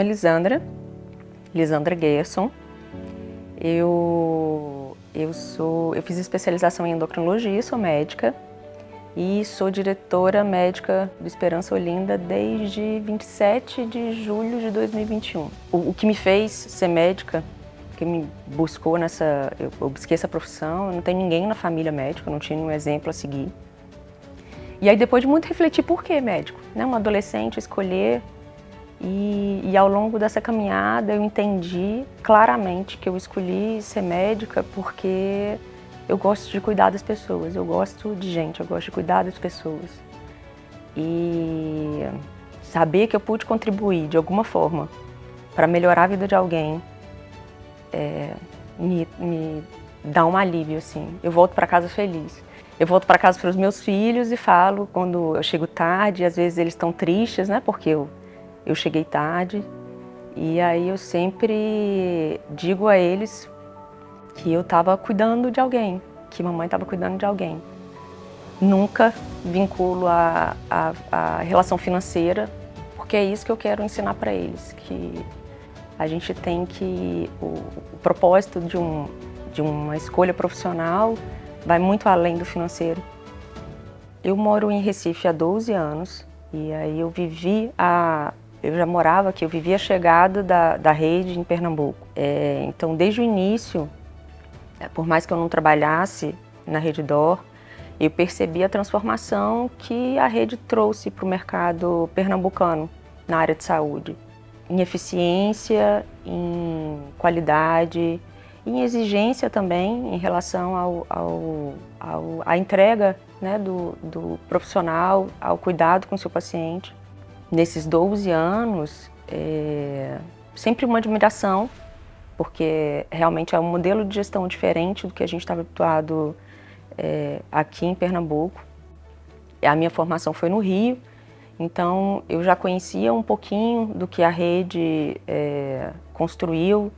é Lisandra Gerson. Eu fiz especialização em endocrinologia, sou médica e sou diretora médica do Esperança Olinda desde 27 de julho de 2021. O que me fez ser médica, que me buscou eu busquei essa profissão, eu não tenho ninguém na família médica, não tinha nenhum exemplo a seguir. E aí depois de muito refletir por que médico, né? Uma adolescente escolher e ao longo dessa caminhada eu entendi claramente que eu escolhi ser médica porque eu gosto de cuidar das pessoas, eu gosto de gente, eu gosto de cuidar das pessoas. E saber que eu pude contribuir de alguma forma para melhorar a vida de alguém me dá um alívio, assim. Eu volto para casa feliz. Eu volto para casa para os meus filhos e falo quando eu chego tarde, às vezes eles estão tristes, né, porque eu cheguei tarde. E aí eu sempre digo a eles que eu estava cuidando de alguém, que mamãe estava cuidando de alguém. Nunca vinculo a relação financeira, porque é isso que eu quero ensinar para eles, que a gente tem que... O propósito de uma escolha profissional vai muito além do financeiro. Eu moro em Recife há 12 anos e aí eu já morava aqui, eu vivi a chegada da rede em Pernambuco. Então, desde o início, por mais que eu não trabalhasse na Redditor, eu percebi a transformação que a rede trouxe para o mercado pernambucano na área de saúde. Em eficiência, em qualidade, em exigência também em relação à entrega, né, do profissional, ao cuidado com o seu paciente. Nesses 12 anos, sempre uma admiração, porque realmente é um modelo de gestão diferente do que a gente estava habituado aqui em Pernambuco. A minha formação foi no Rio, então eu já conhecia um pouquinho do que a rede construiu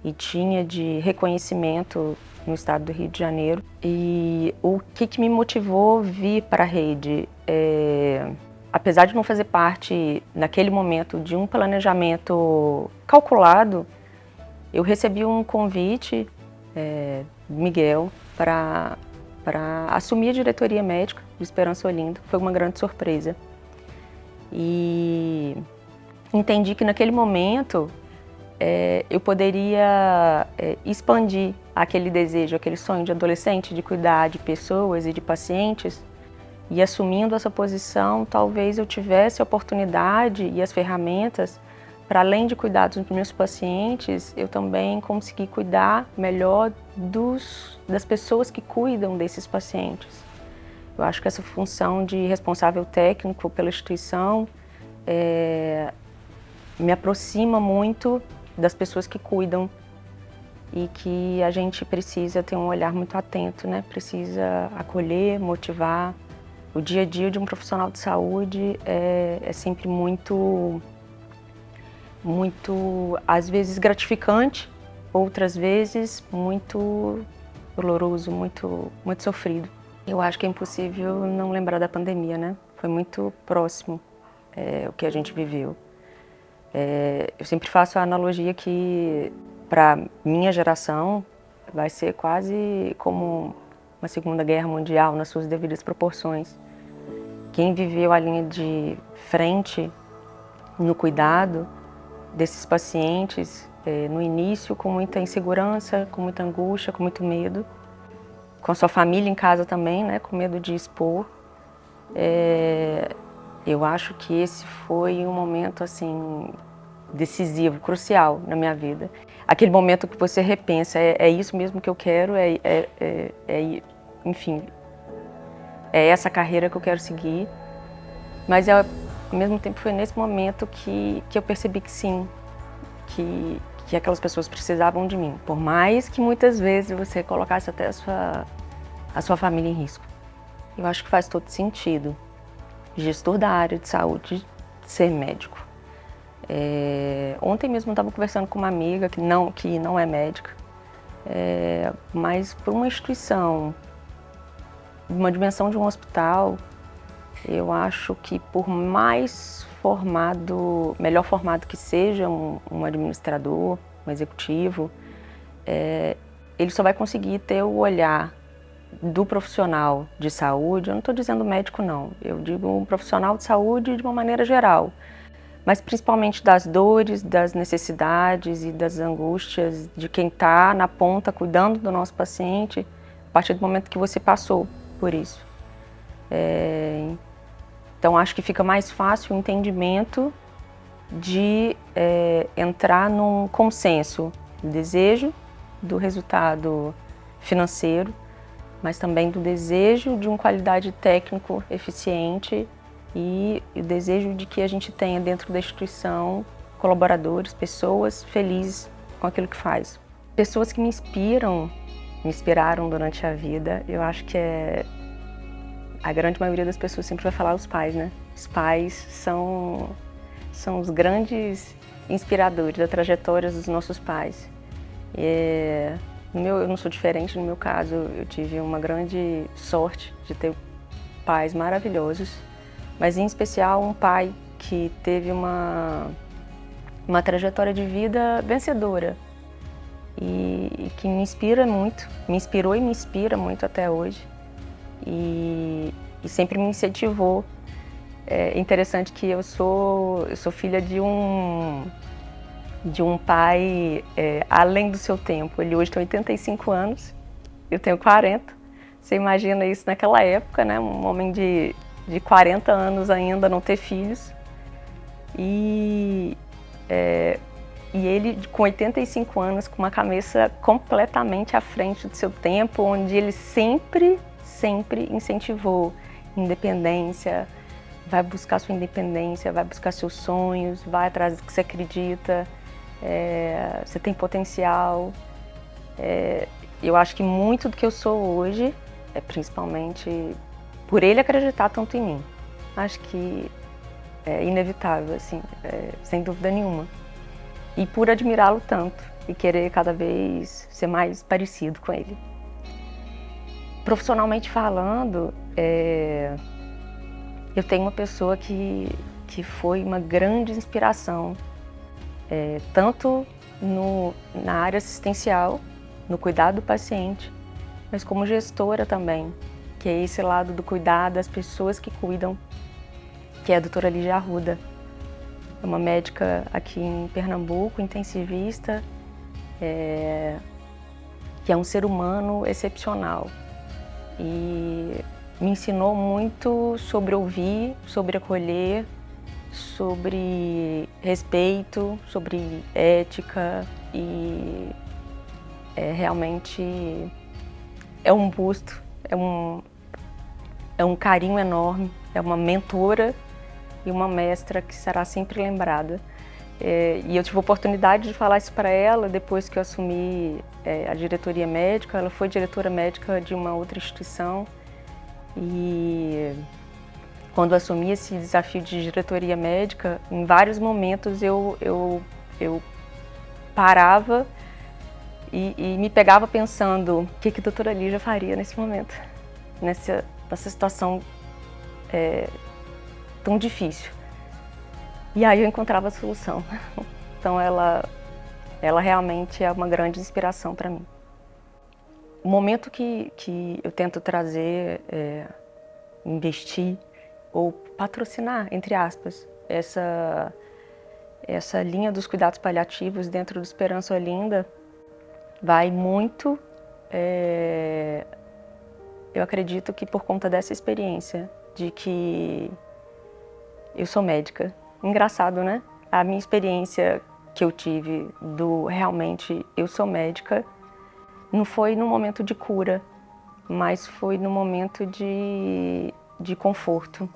e tinha de reconhecimento no estado do Rio de Janeiro. E o que me motivou a vir para a rede? Apesar de não fazer parte, naquele momento, de um planejamento calculado, eu recebi um convite do Miguel para assumir a diretoria médica do Esperança Olinda. Foi uma grande surpresa. E entendi que naquele momento eu poderia expandir aquele desejo, aquele sonho de adolescente de cuidar de pessoas e de pacientes. E assumindo essa posição, talvez eu tivesse a oportunidade e as ferramentas para, além de cuidar dos meus pacientes, eu também consegui cuidar melhor das pessoas que cuidam desses pacientes. Eu acho que essa função de responsável técnico pela instituição me aproxima muito das pessoas que cuidam e que a gente precisa ter um olhar muito atento, né? Precisa acolher, motivar. O dia a dia de um profissional de saúde é sempre muito, às vezes gratificante, outras vezes muito doloroso, muito sofrido. Eu acho que é impossível não lembrar da pandemia, né? Foi muito próximo o que a gente viveu. Eu sempre faço a analogia que, para minha geração, vai ser quase como uma Segunda Guerra Mundial nas suas devidas proporções. Quem viveu a linha de frente no cuidado desses pacientes, no início com muita insegurança, com muita angústia, com muito medo, com a sua família em casa também, né, com medo de expor. Eu acho que esse foi um momento assim decisivo, crucial na minha vida. Aquele momento que você repensa, é isso mesmo que eu quero, enfim, é essa carreira que eu quero seguir. Mas ao mesmo tempo foi nesse momento que eu percebi que sim, que aquelas pessoas precisavam de mim. Por mais que muitas vezes você colocasse até a sua família em risco. Eu acho que faz todo sentido. Gestor da área de saúde, ser médico. Ontem mesmo eu estava conversando com uma amiga que não é médica, mas por uma instituição, uma dimensão de um hospital, Eu acho que por mais formado, melhor formado que seja um administrador, um executivo, ele só vai conseguir ter o olhar do profissional de saúde. Eu não estou dizendo médico não, eu digo um profissional de saúde de uma maneira geral, mas principalmente das dores, das necessidades e das angústias de quem está na ponta cuidando do nosso paciente, a partir do momento que você passou por isso. Então acho que fica mais fácil o entendimento de entrar num consenso do desejo do resultado financeiro, mas também do desejo de uma qualidade técnico eficiente e o desejo de que a gente tenha dentro da instituição colaboradores, pessoas felizes com aquilo que faz. Pessoas que me inspiraram durante a vida, eu acho que a grande maioria das pessoas sempre vai falar os pais, né? Os pais são os grandes inspiradores da trajetória dos nossos pais. Eu não sou diferente, no meu caso, eu tive uma grande sorte de ter pais maravilhosos, mas em especial um pai que teve uma trajetória de vida vencedora e que me inspira muito, me inspirou e me inspira muito até hoje e sempre me incentivou. É interessante que eu sou filha de um pai além do seu tempo. Ele hoje tem 85 anos, eu tenho 40. Você imagina isso naquela época, né? Um homem de 40 anos ainda não ter filhos. E ele com 85 anos, com uma cabeça completamente à frente do seu tempo, onde ele sempre incentivou independência, vai buscar sua independência, vai buscar seus sonhos, vai atrás do que você acredita, você tem potencial. Eu acho que muito do que eu sou hoje é principalmente por ele acreditar tanto em mim. Acho que é inevitável, assim, sem dúvida nenhuma. E por admirá-lo tanto e querer cada vez ser mais parecido com ele. Profissionalmente falando, eu tenho uma pessoa que foi uma grande inspiração, tanto na área assistencial, no cuidado do paciente, mas como gestora também, que é esse lado do cuidar das pessoas que cuidam, que é a doutora Lígia Arruda. É uma médica aqui em Pernambuco, intensivista, que é um ser humano excepcional. E me ensinou muito sobre ouvir, sobre acolher, sobre respeito, sobre ética e realmente é um busto, é um carinho enorme, é uma mentora e uma mestra que será sempre lembrada. E eu tive a oportunidade de falar isso para ela depois que eu assumi a diretoria médica. Ela foi diretora médica de uma outra instituição e quando eu assumi esse desafio de diretoria médica, em vários momentos eu parava e me pegava pensando o que a doutora Lígia faria nesse momento, nessa situação tão difícil. E aí eu encontrava a solução. Então ela realmente é uma grande inspiração para mim. O momento que eu tento trazer, investir ou patrocinar, entre aspas, essa linha dos cuidados paliativos dentro do Esperança Olinda vai muito, eu acredito que por conta dessa experiência, de que eu sou médica. Engraçado, né? A minha experiência que eu tive do realmente eu sou médica não foi no momento de cura, mas foi no momento de conforto,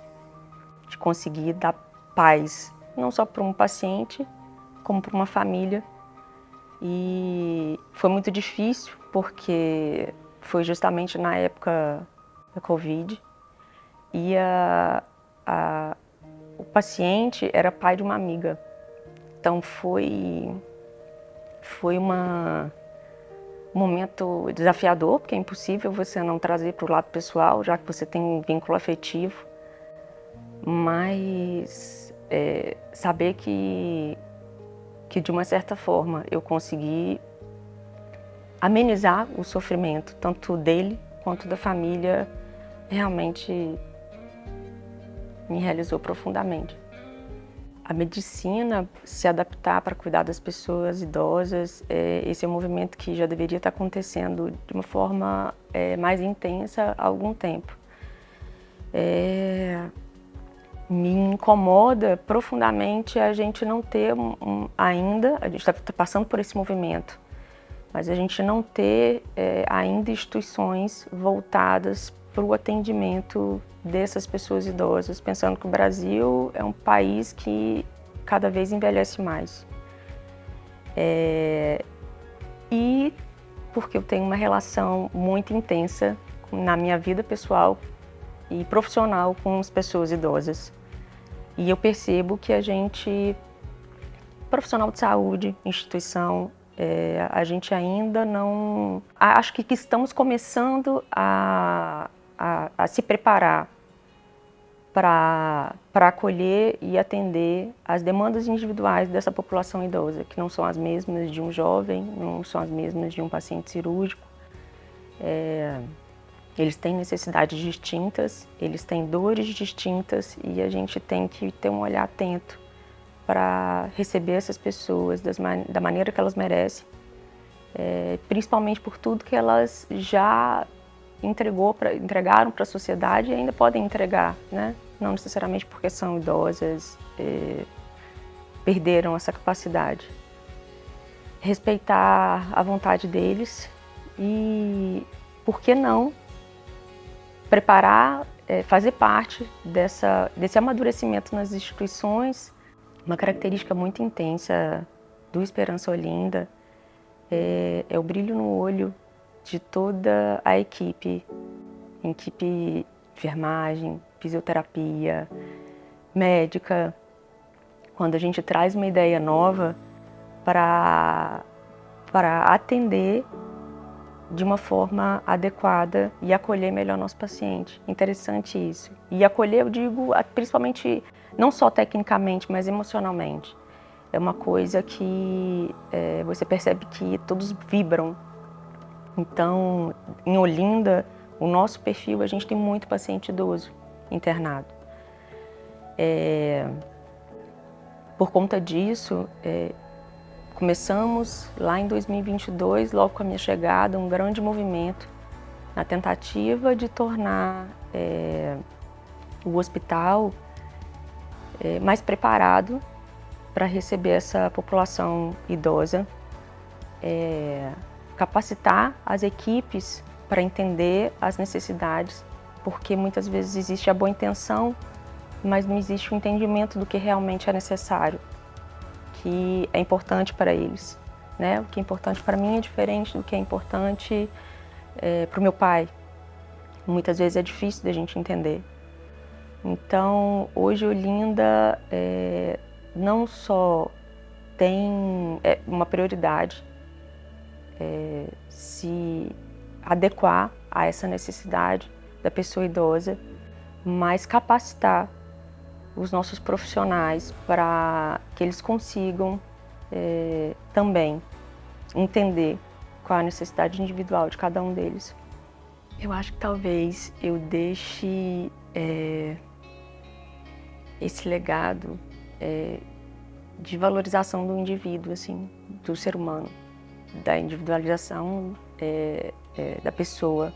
de conseguir dar paz, não só para um paciente, como para uma família. E foi muito difícil, porque foi justamente na época da Covid e o paciente era pai de uma amiga. Então foi um momento desafiador, porque é impossível você não trazer para o lado pessoal, já que você tem um vínculo afetivo. mas saber que de uma certa forma eu consegui amenizar o sofrimento, tanto dele quanto da família, realmente me realizou profundamente. A medicina se adaptar para cuidar das pessoas idosas, esse é um movimento que já deveria estar acontecendo de uma forma mais intensa há algum tempo. Me incomoda profundamente a gente não ter ainda, a gente está passando por esse movimento, mas a gente não ter ainda instituições voltadas para o atendimento dessas pessoas idosas, pensando que o Brasil é um país que cada vez envelhece mais. E porque eu tenho uma relação muito intensa na minha vida pessoal e profissional com as pessoas idosas. E eu percebo que a gente, profissional de saúde, instituição, a gente ainda não... Acho que estamos começando a se preparar para acolher e atender as demandas individuais dessa população idosa, que não são as mesmas de um jovem, não são as mesmas de um paciente cirúrgico. Eles têm necessidades distintas, eles têm dores distintas e a gente tem que ter um olhar atento para receber essas pessoas da maneira que elas merecem, principalmente por tudo que elas já entregaram para a sociedade e ainda podem entregar, né? Não necessariamente porque são idosas, perderam essa capacidade. Respeitar a vontade deles e, por que não, preparar, fazer parte desse amadurecimento nas instituições. Uma característica muito intensa do Esperança Olinda é o brilho no olho de toda a equipe enfermagem, fisioterapia, médica, quando a gente traz uma ideia nova para atender de uma forma adequada e acolher melhor nosso paciente. Interessante isso. E acolher, eu digo, principalmente, não só tecnicamente, mas emocionalmente. É uma coisa que você percebe que todos vibram. Então, em Olinda, o nosso perfil, a gente tem muito paciente idoso internado. Por conta disso, começamos lá em 2022, logo com a minha chegada, um grande movimento na tentativa de tornar o hospital mais preparado para receber essa população idosa, capacitar as equipes para entender as necessidades, porque muitas vezes existe a boa intenção, mas não existe o entendimento do que realmente é necessário, que é importante para eles, né? O que é importante para mim é diferente do que é importante para o meu pai. Muitas vezes é difícil da gente entender. Então, hoje Olinda não só tem uma prioridade se adequar a essa necessidade da pessoa idosa, mas capacitar os nossos profissionais para que eles consigam também entender qual a necessidade individual de cada um deles. Eu acho que talvez eu deixe esse legado de valorização do indivíduo, assim, do ser humano, da individualização da pessoa,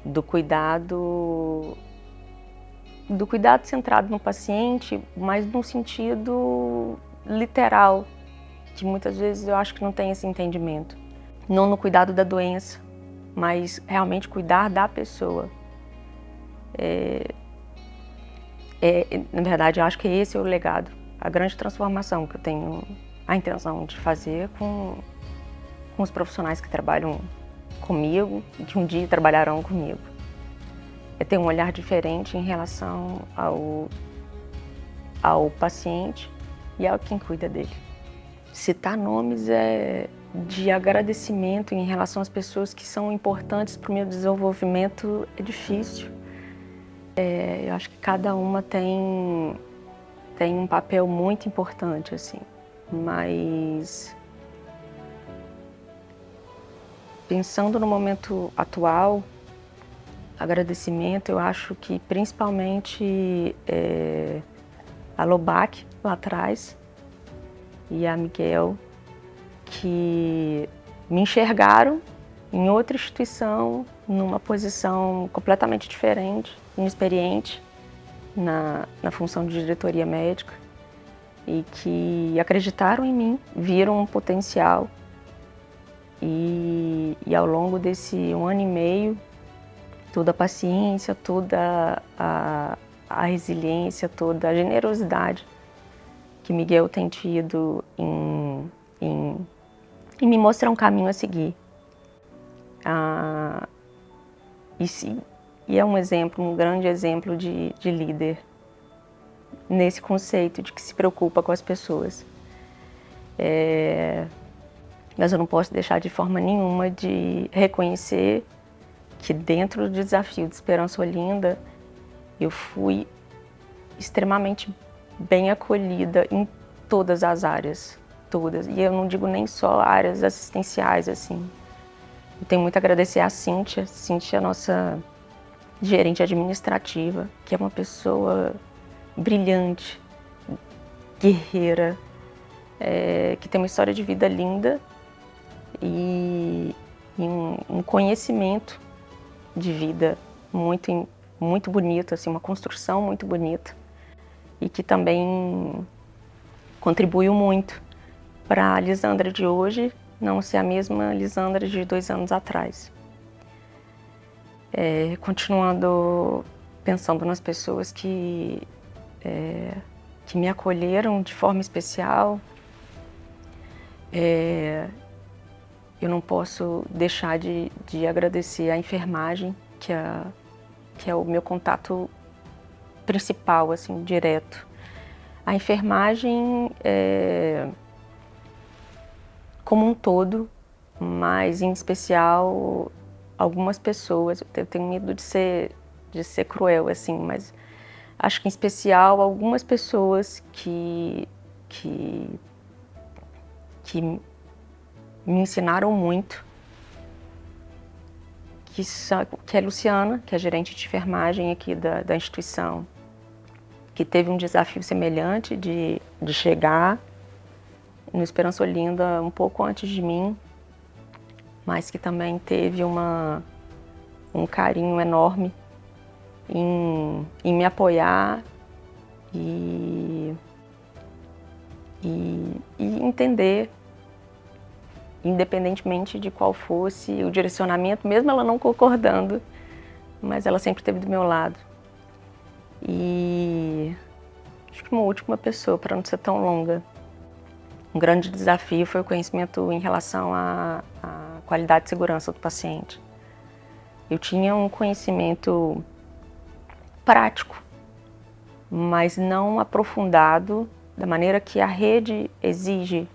do cuidado centrado no paciente, mas num sentido literal, que muitas vezes eu acho que não tem esse entendimento. Não no cuidado da doença, mas realmente cuidar da pessoa. Na verdade, eu acho que esse é o legado, a grande transformação que eu tenho a intenção de fazer com os profissionais que trabalham comigo e que um dia trabalharão comigo. É ter um olhar diferente em relação ao paciente e ao quem cuida dele. Citar nomes de agradecimento em relação às pessoas que são importantes para o meu desenvolvimento é difícil. Eu acho que cada uma tem um papel muito importante, assim, mas pensando no momento atual, agradecimento, eu acho que principalmente a Lobac lá atrás e a Miguel, que me enxergaram em outra instituição, numa posição completamente diferente, inexperiente na função de diretoria médica, e que acreditaram em mim, viram um potencial, e ao longo desse 1 ano e meio, toda a paciência, toda a resiliência, toda a generosidade que Miguel tem tido em me mostrar um caminho a seguir. E é um exemplo, um grande exemplo de líder nesse conceito de que se preocupa com as pessoas. Mas eu não posso deixar de forma nenhuma de reconhecer que dentro do desafio de Esperança Olinda, eu fui extremamente bem acolhida em todas as áreas, todas. E eu não digo nem só áreas assistenciais, assim. Eu tenho muito a agradecer a Cíntia, nossa gerente administrativa, que é uma pessoa brilhante, guerreira, que tem uma história de vida linda e um conhecimento de vida muito bonito, assim, uma construção muito bonita, e que também contribuiu muito para a Lisandra de hoje não ser a mesma Lisandra de 2 anos atrás. Continuando pensando nas pessoas que me acolheram de forma especial, eu não posso deixar de agradecer a enfermagem, que é o meu contato principal, assim, direto. A enfermagem como um todo, mas em especial algumas pessoas. Eu tenho medo de ser cruel, assim, mas acho que em especial algumas pessoas que me ensinaram muito, que é a Luciana, que é a gerente de enfermagem aqui da instituição, que teve um desafio semelhante de chegar no Esperança Olinda um pouco antes de mim, mas que também teve um carinho enorme em me apoiar e entender, independentemente de qual fosse o direcionamento, mesmo ela não concordando, mas ela sempre esteve do meu lado. E acho que uma última pessoa, para não ser tão longa, um grande desafio foi o conhecimento em relação à qualidade e segurança do paciente. Eu tinha um conhecimento prático, mas não aprofundado da maneira que a rede exige.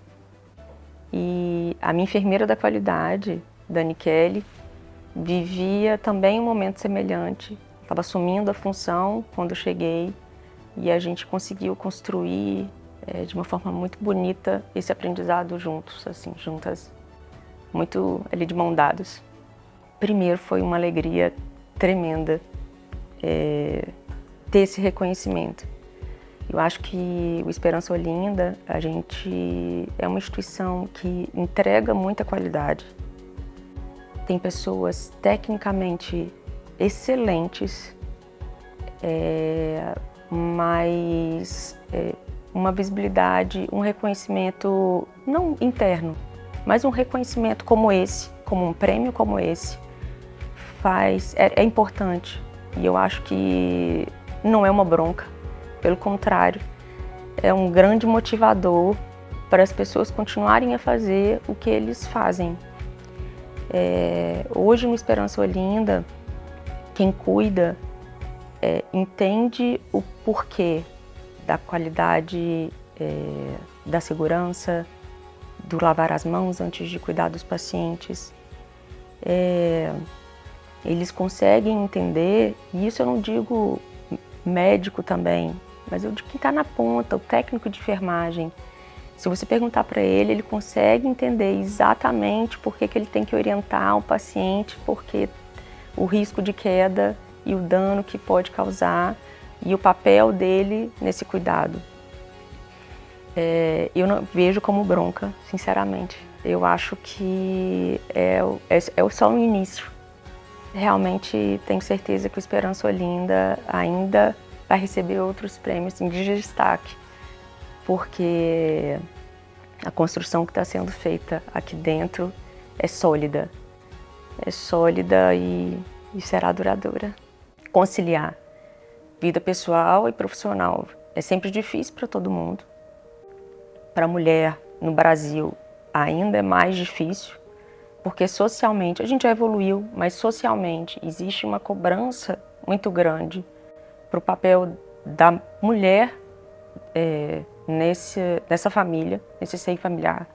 E a minha enfermeira da qualidade, Dani Kelly, vivia também um momento semelhante. Estava assumindo a função quando eu cheguei e a gente conseguiu construir de uma forma muito bonita esse aprendizado juntos, assim, juntas, muito ali de mão dadas. Primeiro foi uma alegria tremenda ter esse reconhecimento. Eu acho que o Esperança Olinda, a gente é uma instituição que entrega muita qualidade. Tem pessoas tecnicamente excelentes, mas uma visibilidade, um reconhecimento, não interno, mas um reconhecimento como esse, como um prêmio como esse, é importante. E eu acho que não é uma bronca, pelo contrário, é um grande motivador para as pessoas continuarem a fazer o que eles fazem. Hoje no Esperança Olinda, quem cuida entende o porquê da qualidade, da segurança, do lavar as mãos antes de cuidar dos pacientes. Eles conseguem entender, e isso eu não digo médico também, mas o de quem está na ponta, o técnico de enfermagem. Se você perguntar para ele, ele consegue entender exatamente por que ele tem que orientar o paciente, porque o risco de queda e o dano que pode causar e o papel dele nesse cuidado. Eu não vejo como bronca, sinceramente. Eu acho que é só um início. Realmente tenho certeza que o Esperança Olinda ainda vai receber outros prêmios de destaque, porque a construção que está sendo feita aqui dentro é sólida e será duradoura. Conciliar vida pessoal e profissional é sempre difícil para todo mundo. Para a mulher no Brasil ainda é mais difícil, porque socialmente, a gente já evoluiu, mas socialmente existe uma cobrança muito grande para o papel da mulher nessa família, nesse seio familiar.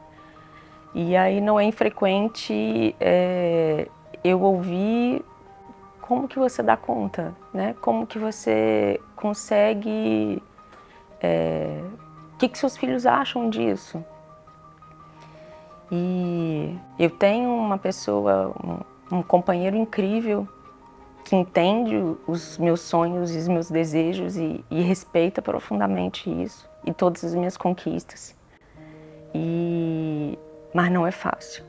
E aí não é infrequente eu ouvir como que você dá conta, né? Como que você consegue... o que seus filhos acham disso? E eu tenho uma pessoa, um companheiro incrível que entende os meus sonhos e os meus desejos e respeita profundamente isso e todas as minhas conquistas. Mas não é fácil.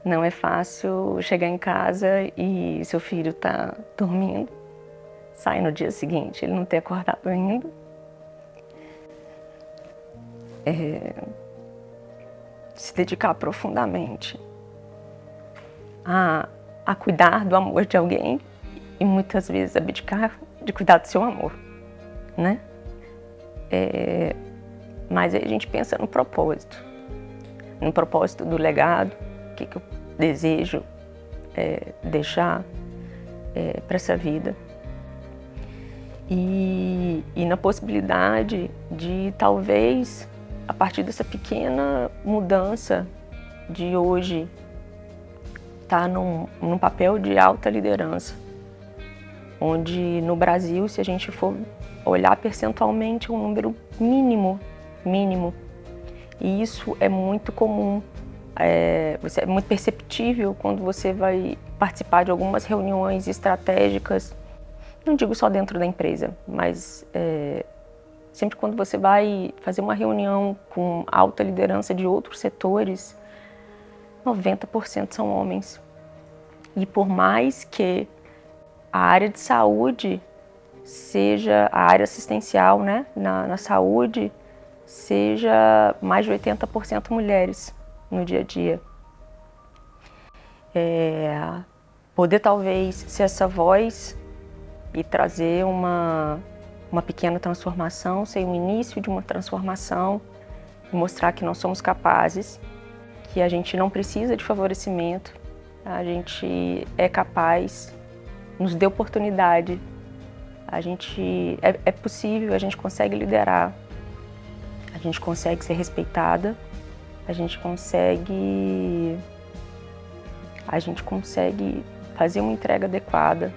Não é fácil chegar em casa e seu filho está dormindo, sai no dia seguinte, ele não ter acordado ainda. Se dedicar profundamente a cuidar do amor de alguém e muitas vezes abdicar de cuidar do seu amor, né? Mas aí a gente pensa no propósito do legado, o que eu desejo deixar para essa vida e na possibilidade de talvez a partir dessa pequena mudança de hoje estar num papel de alta liderança, onde no Brasil, se a gente for olhar percentualmente, é um número mínimo, e isso é muito comum, é muito perceptível quando você vai participar de algumas reuniões estratégicas, não digo só dentro da empresa, mas sempre quando você vai fazer uma reunião com alta liderança de outros setores, 90% são homens. E por mais que a área de saúde seja, a área assistencial, né, na saúde, seja mais de 80% mulheres no dia a dia. Poder talvez ser essa voz e trazer uma pequena transformação, ser o início de uma transformação, e mostrar que nós somos capazes, que a gente não precisa de favorecimento, a gente é capaz, nos dê oportunidade, a gente é possível, a gente consegue liderar, a gente consegue ser respeitada, a gente consegue fazer uma entrega adequada.